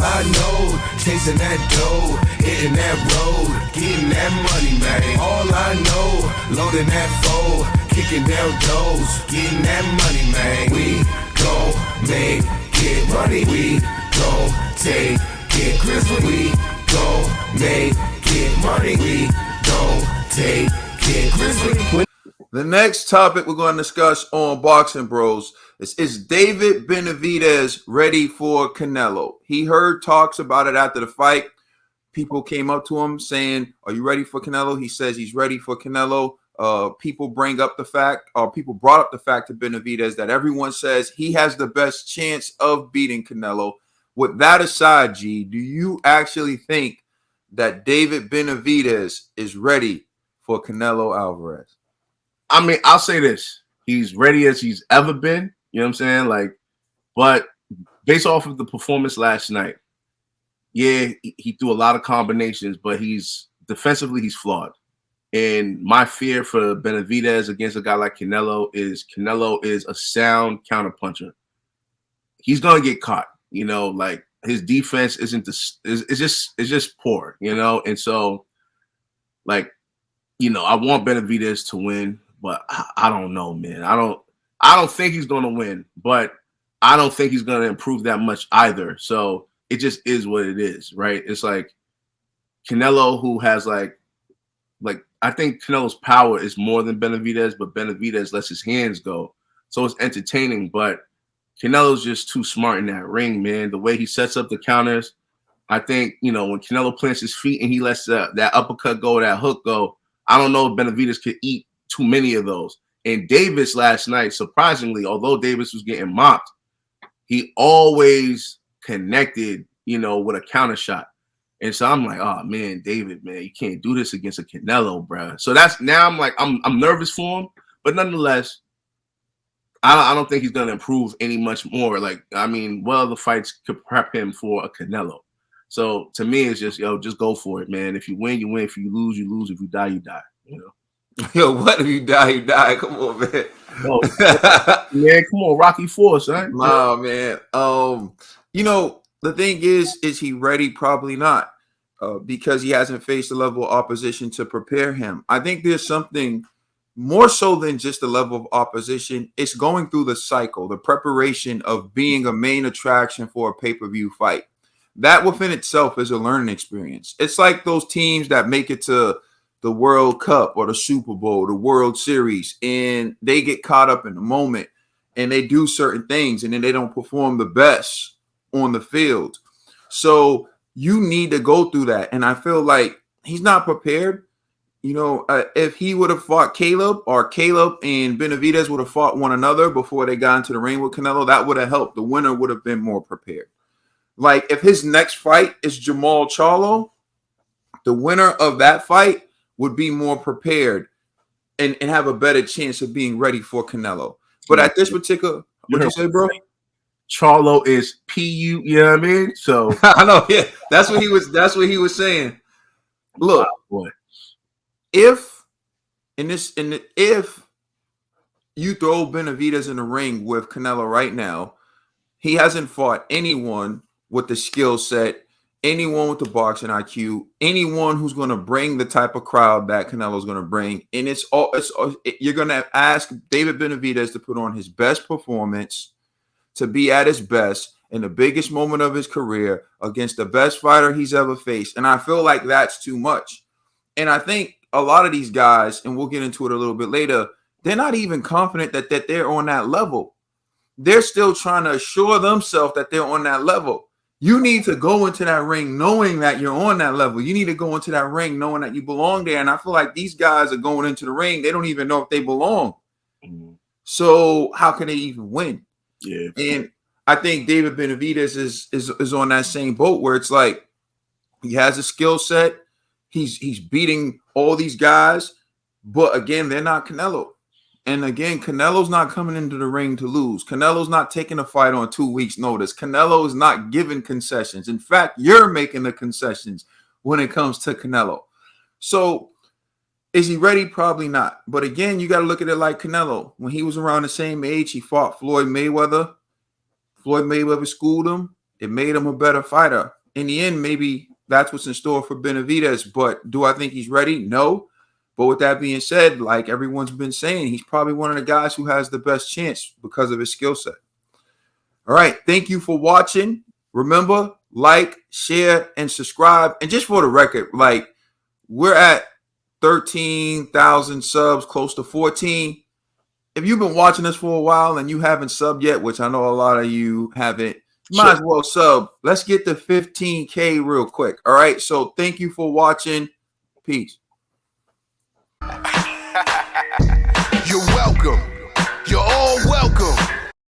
I know, chasing that dough, hitting that road, getting that money, man. All I know, loading that foe, kicking down doors, getting that money, man. We gon' make it money. We gon' take it grizzly. We gon' make it money. We gon' take it grizzly. The next topic we're going to discuss on Boxing Bros is David Benavidez ready for Canelo? He heard talks about it after the fight. People came up to him saying, "Are you ready for Canelo?" He says he's ready for Canelo. People brought up the fact to Benavidez that everyone says he has the best chance of beating Canelo. With that aside, G, do you actually think that David Benavidez is ready for Canelo Alvarez? I mean, I'll say this. He's ready as he's ever been. You know what I'm saying? Like, but based off of the performance last night, yeah, he threw a lot of combinations, but defensively, he's flawed. And my fear for Benavidez against a guy like Canelo is a sound counterpuncher. He's gonna get caught, you know, like his defense it's just poor, you know, and so like, you know, I want Benavidez to win, but I don't know, man. I don't think he's gonna win, but I don't think he's gonna improve that much either. So it just is what it is, right? It's like Canelo, who has like I think Canelo's power is more than Benavidez, but Benavidez lets his hands go. So it's entertaining, but Canelo's just too smart in that ring, man. The way he sets up the counters, I think, you know, when Canelo plants his feet and he lets that uppercut go, that hook go, I don't know if Benavidez could eat too many of those. And Davis last night, surprisingly, although Davis was getting mopped, he always connected, you know, with a counter shot. And so I'm like, oh man, David, man, you can't do this against a Canelo, bro. So that's now I'm like, I'm nervous for him, but nonetheless, I don't think he's gonna improve any much more. Like, I mean, well, the fights could prep him for a Canelo. So to me, it's just, just go for it, man. If you win, you win. If you lose, you lose. If you die, you die. You know. Yo, what if you die? You die. Come on, man. Man, come on, Rocky Force, right? Nah, man. You know, the thing is he ready? Probably not. Because he hasn't faced the level of opposition to prepare him. I think there's something more so than just the level of opposition. It's going through the cycle, the preparation of being a main attraction for a pay-per-view fight. That within itself is a learning experience. It's like those teams that make it to the World Cup or the Super Bowl, the World Series, and they get caught up in the moment and they do certain things and then they don't perform the best on the field. So you need to go through that. And I feel like he's not prepared. You know, if he would have fought Caleb, or Caleb and Benavidez would have fought one another before they got into the ring with Canelo, that would have helped. The winner would have been more prepared. Like if his next fight is Jamal Charlo, the winner of that fight would be more prepared and have a better chance of being ready for Canelo. But at this particular, what you say, bro? Charlo is PU, you know what I mean? So I know, yeah. That's what he was saying. Look, if you throw Benavidez in the ring with Canelo right now, he hasn't fought anyone with the skill set, anyone with the boxing IQ, anyone who's going to bring the type of crowd that Canelo's going to bring. And you're going to ask David Benavidez to put on his best performance, to be at his best in the biggest moment of his career against the best fighter he's ever faced. And I feel like that's too much. And I think a lot of these guys, and we'll get into it a little bit later, they're not even confident that they're on that level. They're still trying to assure themselves that they're on that level. You need to go into that ring knowing that you're on that level. You need to go into that ring knowing that you belong there. And I feel like these guys are going into the ring. They don't even know if they belong. Mm-hmm. So how can they even win? Yeah. And I think David Benavidez is on that same boat where it's like he has a skill set. He's beating all these guys. But again, they're not Canelo. And again, Canelo's not coming into the ring to lose. Canelo's not taking a fight on 2 weeks' notice. Canelo is not giving concessions. In fact, you're making the concessions when it comes to Canelo. So is he ready? Probably not. But again, you got to look at it like Canelo. When he was around the same age, he fought Floyd Mayweather. Floyd Mayweather schooled him. It made him a better fighter. In the end, maybe that's what's in store for Benavidez. But do I think he's ready? No. But with that being said, like everyone's been saying, he's probably one of the guys who has the best chance because of his skill set. All right. Thank you for watching. Remember, like, share, and subscribe. And just for the record, like, we're at 13,000 subs, close to 14. If you've been watching us for a while and you haven't subbed yet, which I know a lot of you haven't, might as well sub. Let's get to 15K real quick. All right. So thank you for watching. Peace. You're welcome. You're all welcome.